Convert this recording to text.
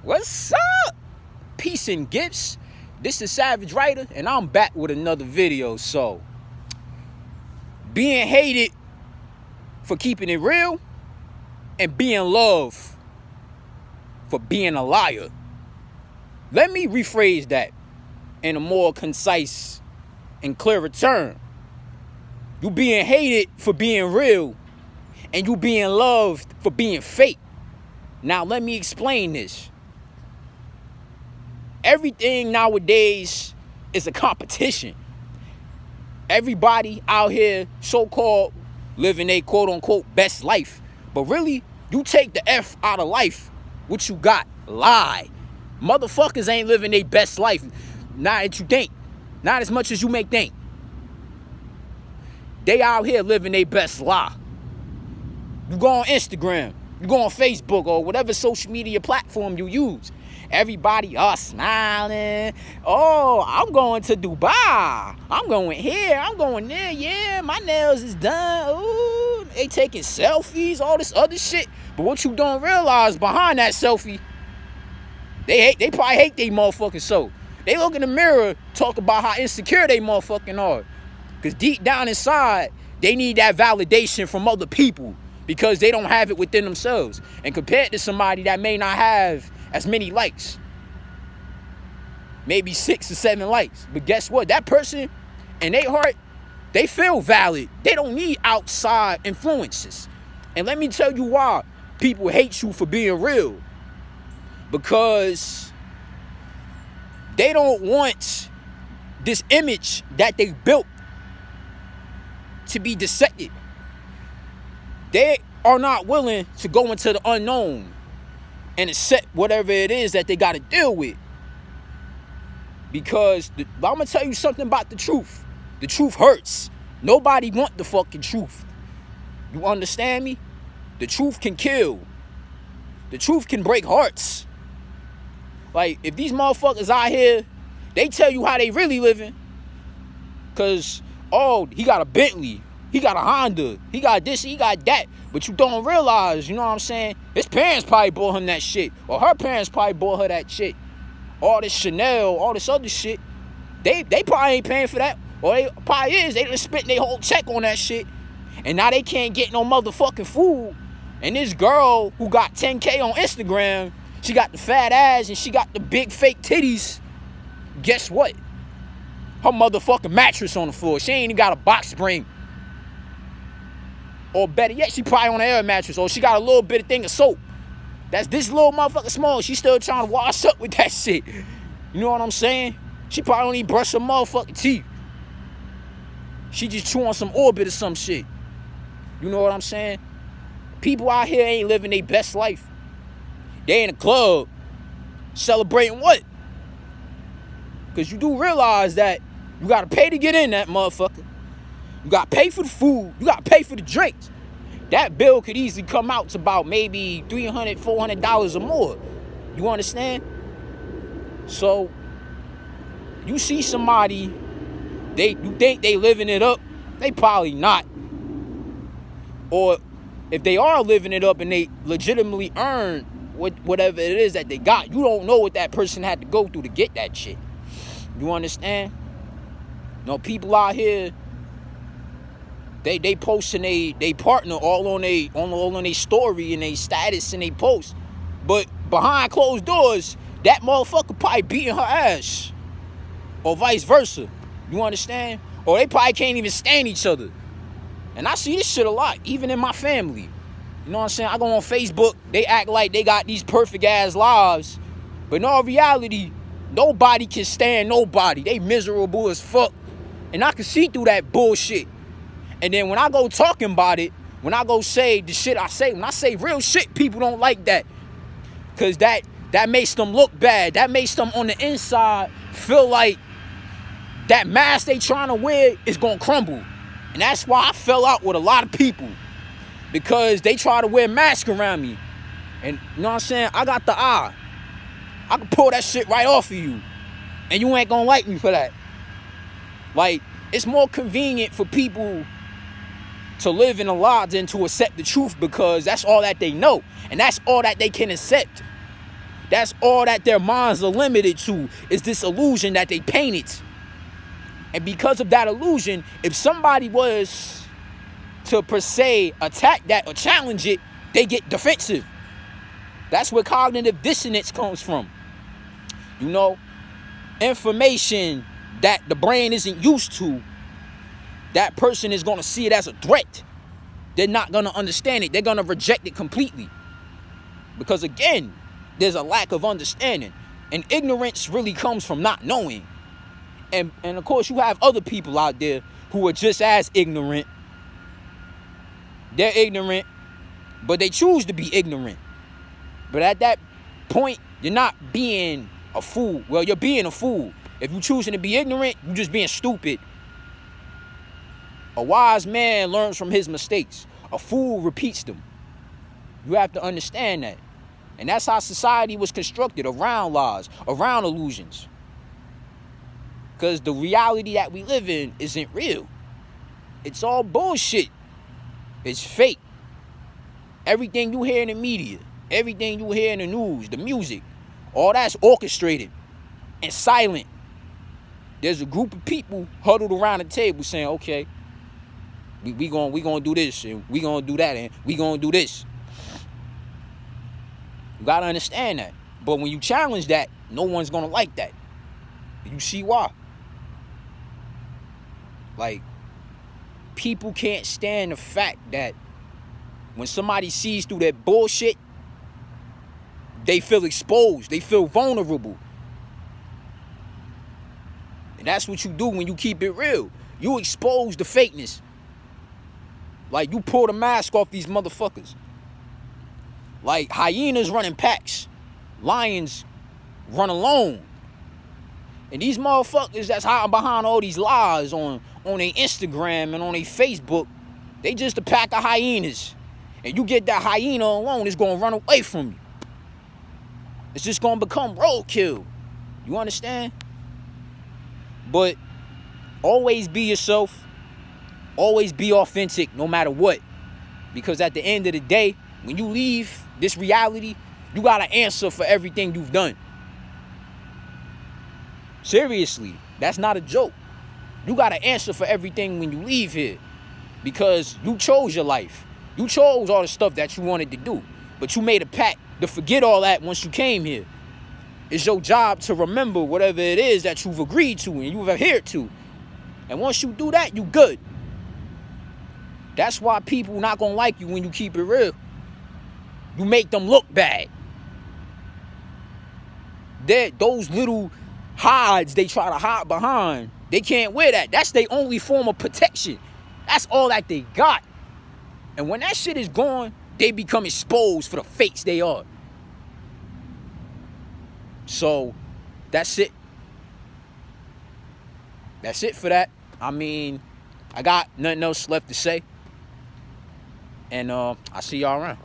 What's up? Peace and gifts. This is Savage Writer, and I'm back with another video. So, being hated for keeping it real, and being loved for being a liar. Let me rephrase that in a more concise and clearer term. You being hated for being real, and you being loved for being fake. Now, let me explain this. Everything nowadays is a competition. Everybody out here so-called living a quote-unquote best life. But really, you take the F out of life, what you got? Lie. Motherfuckers ain't living their best life. Not that you think. Not as much as you may think. They out here living their best lie. You go on Instagram, you go on Facebook or whatever social media platform you use. Everybody all smiling. Oh, I'm going to Dubai. I'm going here. I'm going there. Yeah, my nails is done. Ooh, they taking selfies, all this other shit. But what you don't realize behind that selfie, they probably hate they motherfucking soul. They look in the mirror, talk about how insecure they motherfucking are. Because deep down inside, they need that validation from other people because they don't have it within themselves. And compared to somebody that may not have as many likes, maybe 6 or 7 likes, but guess what? That person in their heart, they feel valid. They don't need outside influences. And let me tell you why people hate you for being real. Because they don't want this image that they built to be dissected. They are not willing to go into the unknown and accept whatever it is that they got to deal with. Because I'm going to tell you something about the truth. The truth hurts. Nobody want the fucking truth. You understand me? The truth can kill. The truth can break hearts. Like, if these motherfuckers out here, they tell you how they really living. Because, oh, he got a Bentley. He got a Honda. He got this, he got that. But you don't realize, you know what I'm saying? His parents probably bought him that shit. Or her parents probably bought her that shit. All this Chanel, all this other shit. They probably ain't paying for that. Or they probably is. They just spent their whole check on that shit. And now they can't get no motherfucking food. And this girl who got 10K on Instagram, she got the fat ass and she got the big fake titties. Guess what? Her motherfucking mattress on the floor. She ain't even got a box spring. Or better yet, she probably on an air mattress. Or she got a little bit of thing of soap. That's this little motherfucker small. She still trying to wash up with that shit. You know what I'm saying? She probably don't even brush her motherfucking teeth. She just chew on some Orbit or some shit. You know what I'm saying? People out here ain't living their best life. They in a club celebrating what? Because you do realize that you got to pay to get in that motherfucker. You got to pay for the food. You got to pay for the drinks. That bill could easily come out to about maybe $300, $400 or more. You understand? So, you see somebody, you think they living it up, they probably not. Or if they are living it up and they legitimately earn whatever it is that they got, you don't know what that person had to go through to get that shit. You understand? You know, people out here, they posting they partner all on they story and they status and they post. But behind closed doors, that motherfucker probably beating her ass. Or vice versa. You understand? Or they probably can't even stand each other. And I see this shit a lot, even in my family. You know what I'm saying? I go on Facebook, they act like they got these perfect ass lives. But in all reality, nobody can stand nobody. They miserable as fuck. And I can see through that bullshit. And then when I go talking about it, when I go say the shit I say, when I say real shit, people don't like that. Because that makes them look bad. That makes them on the inside feel like that mask they trying to wear is going to crumble. And that's why I fell out with a lot of people. Because they try to wear masks around me. And you know what I'm saying? I got the eye. I can pull that shit right off of you. And you ain't going to like me for that. Like, it's more convenient for people to live in a lie than to accept the truth because that's all that they know. And that's all that they can accept. That's all that their minds are limited to, is this illusion that they painted. And because of that illusion, if somebody was to per se attack that or challenge it, they get defensive. That's where cognitive dissonance comes from. You know, information that the brain isn't used to, that person is going to see it as a threat. They're not going to understand it. They're going to reject it completely. Because again, there's a lack of understanding. And ignorance really comes from not knowing. And of course, you have other people out there who are just as ignorant. They're ignorant, but they choose to be ignorant. But at that point, you're not being a fool. Well, you're being a fool. If you're choosing to be ignorant, you're just being stupid. A wise man learns from his mistakes. A fool repeats them. You have to understand that. And that's how society was constructed, around lies, around illusions. Because the reality that we live in isn't real. It's all bullshit. It's fake. Everything you hear in the media, everything you hear in the news, the music, all that's orchestrated and silent. There's a group of people huddled around the table saying, okay, we gonna do this, and we gonna do that, and we gonna do this. You gotta understand that. But when you challenge that, no one's gonna like that. You see why? Like, people can't stand the fact that when somebody sees through that bullshit, they feel exposed. They feel vulnerable. And that's what you do when you keep it real. You expose the fakeness. Like, you pull the mask off these motherfuckers. Like, hyenas running packs. Lions run alone. And these motherfuckers that's hiding behind all these lies on their Instagram and on their Facebook, they just a pack of hyenas. And you get that hyena alone, it's going to run away from you. It's just going to become roadkill. You understand? But always be yourself. Always be authentic no matter what. Because at the end of the day, when you leave this reality, you got to answer for everything you've done. Seriously, that's not a joke. You got to answer for everything when you leave here. Because you chose your life. You chose all the stuff that you wanted to do. But you made a pact to forget all that once you came here. It's your job to remember whatever it is that you've agreed to and you've adhered to. And once you do that, you good. That's why people not going to like you when you keep it real. You make them look bad. Those little hides they try to hide behind, they can't wear that. That's their only form of protection. That's all that they got. And when that shit is gone, they become exposed for the fakes they are. So, that's it. That's it for that. I mean, I got nothing else left to say. And I see y'all around.